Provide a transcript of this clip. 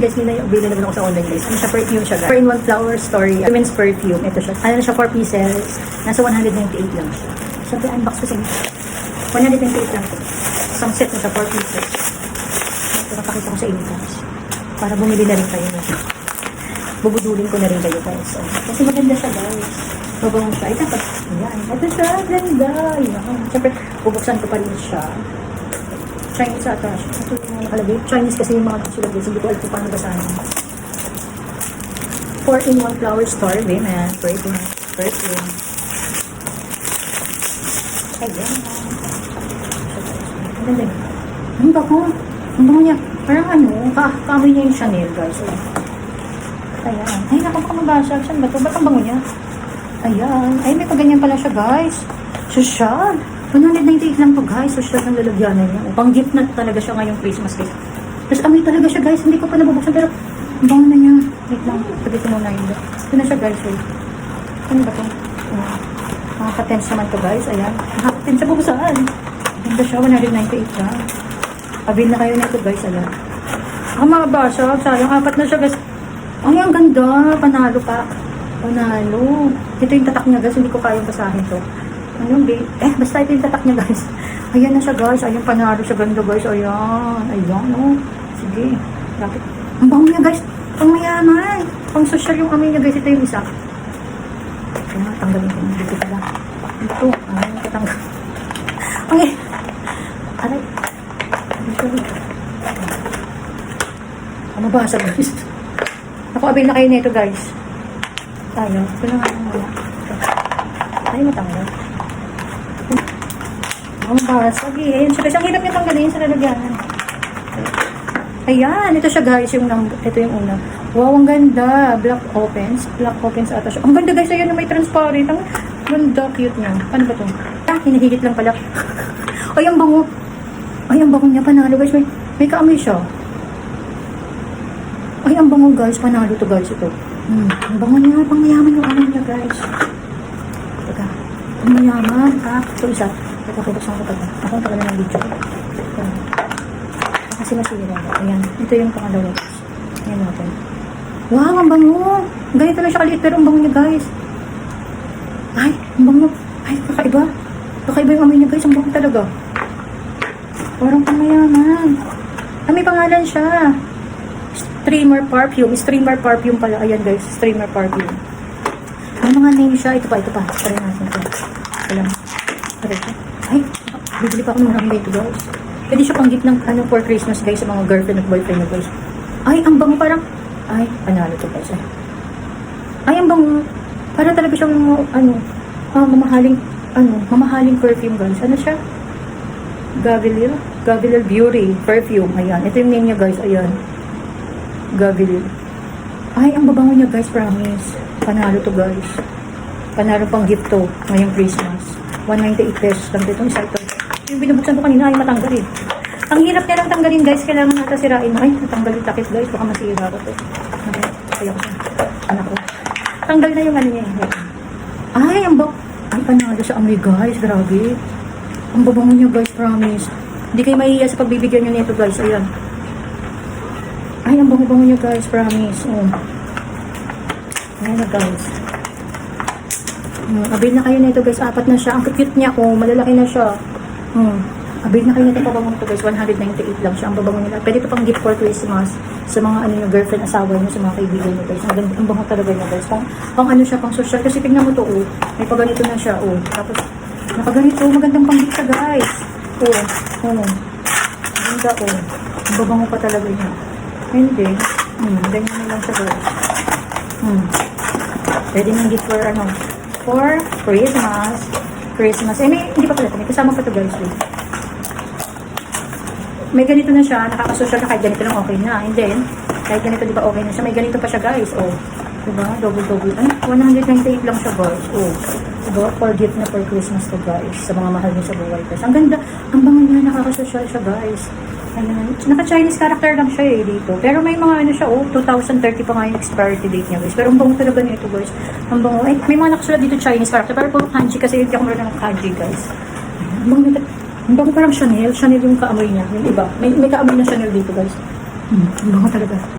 Guys, nila yung bili naman ako sa online guys. Ano siya, perfume siya guys. 4-in-1 flower story. Women's perfume. Ito siya. Ano siya, 4 pieces. Nasa 198 lang siya. Siyempre, unbox ko sa inyo. 198 lang ito. Isang set na siya, 4 pieces. Ito, napakita ko sa inyo guys. Para bumili na rin kayo nito. Bubudulin ko na rin kayo guys. So, kasi maganda siya guys. Mabango siya. Ay, dapat. Ayan. Ito siya. Ganda. Ayan. Siyempre, bubuksan ko pa rin siya. Chinese ata siya. Ito yung mga nakalagay. Chinese kasi yung mga sulat guys. Hindi ko alam kung paano basahin. 4-in-1 flower story. Women. Perfume. Perfume. Ayan. Ang ganda niya. Ang bako. Ang bango niya. Parang ano, kaamoy niya yung Chanel guys. Ayan. Ay, naku, baka mabasag. Saan ba ito? Ba't ang bango niya? Ayan. Ay, may paganyan pala siya guys. Social. 198 lang to guys. Social ang lalagyanan niya. Pang gift na talaga siya ngayong Christmas guys. Tapos amoy talaga siya guys. Hindi ko pa nabubuksan pero ang bango na niya. Wait lang. Sabi ko muna yun. Ito na siya guys. Wait. Ano ba ito? Nakaka-tense naman to guys. Ayan. Nakaka-tense siya bubuksan. Ganda siya. 198 lang. Abil na kayo nito guys. Ayan. Ang mga basag. Sayang. 4 na siya guys. Ay, ang ganda. Panalo pa. Panalo. Ito yung tatak niya guys. Hindi ko kayang basahin to. Ayun, babe. Basta ito yung tatak niya guys. Ayan na siya guys. Ayun, panalo siya. Ganda guys. Ayan. Ayan, oh. Sige. Lapit. Ang bango niya guys. Pang mayaman. Pang social yung amoy niya guys. Ito yung isa. Ayan, tanggalin ko. Dito pala. Ito. Ayan, tatanggal. Okay. Aray. Dito. Ano ba sa guys? Nakuabil na kayo nito guys. Tayo. Ito na nga muna. Ay, matanggal. Ang basag eh. Ayan siya guys. Ang hirap niya tanggalin sa lalagyanan. Ayan. Ito siya guys. Ito yung una. Wow, ang ganda. Black opens. Black opens ata siya. Ang ganda guys. Ayan na may transparent. Ang ganda. Cute niya. Ano ba ito? Hinahigit lang pala. Ay, ang bango. Ay, ang bango niya. Panalo guys. May kaamoy siya. Ay, ang bango guys. Panalo to guys. Ito. Ang bango niya. Pangyaman yung amoy niya guys. Teka. Ang mayaman. Ito isa. Ito buksan ko taga. Ako ang tagal ng video. Kasi masira. Ayan. Ito yung pangalawa guys. Ayan natin. Wow, ang bango. Ganito lang siya kaliit pero ang bango niya guys. Ay, ang bango. Ay, kakaiba. Kakaiba yung amoy niya guys. Ang bango talaga. Parang pangmayaman. May pangalan siya. Streamer perfume. Streamer perfume pala. Ayan guys. Streamer perfume. May mga name siya. Ito pa. Try natin ito. Alam. Ay, bibili pa ako ng marami ito guys. Pwede siya pang gift ng for Christmas guys sa mga girlfriend at boyfriend nyo guys. Ay, ang bango parang. Ay, panalo to guys. Ay, ang bango. Parang talaga siyang mamahaling perfume guys. Ano siya? Gavilil Beauty Perfume. Ayan. Ito yung name niya guys. Ayan. Gavilil. Ay, ang babango niya guys. Promise. Panalo to guys. Panalo pang gift to ngayong Christmas. 198 pesos lang dito. Isa ito. Yung binubuksan ko kanina ay matanggal eh. Ang hirap niya lang tanggalin guys. Kailangan nata sirain. Ay, natanggal yung takip guys. Baka masira ko to. Kaya ko siya. Anak ko. Tanggal na yung ano niya. Ay, ang bango. Ay, panalo siya amoy guys. Grabe. Ang babango niya guys. Promise. Hindi kayo mahihiya sa pagbibigyan niyo nito guys. Ayan. Ay, ang bango-bango niya guys. Promise. Ayan na guys. Abil na kayo nito guys. 4 na siya. Ang cute niya. Malalaki na siya. Abil na kayo nito pabango nito guys. 198 lang siya. Ang babango nila. Pwede ito pang gift for Christmas. Sa mga girlfriend, asawa niyo, sa mga kaibigan niyo guys. Ang bango talaga niya guys. Pang ano siya, pang social. Kasi tignan mo to. May paganito na siya. Tapos, nakaganito. Magandang pang gift siya guys. Maganda Ang babango pa talaga niya. Hindi. Ganyan na lang siya guys. Pwede nang gift for Christmas. Hindi pa pala. May kasama pa ito guys. May ganito na siya. Nakakasocial na kahit ganito lang okay na. And then, kahit ganito di ba okay na siya. May ganito pa siya guys. Diba? Double. Ay, 198 lang siya guys. Diba? For gift na for Christmas to guys. Sa mga mahal niyo sa buhay guys. Ang ganda. Ang bango niya. Nakakasocial siya guys. Naka-Chinese character lang siya dito. Pero may mga ano siya 2030 pa nga yung expiry date niya guys. Pero ang bango talaga nito guys. Ang bango. May mga nakasulat dito Chinese character. Pero puro kanji kasi hindi ako marunong ng kanji guys. Ang bango nito. Ang bango parang Chanel. Chanel yung kaamoy niya. Yung iba. May kaamoy na Chanel dito guys. Ang bango talaga.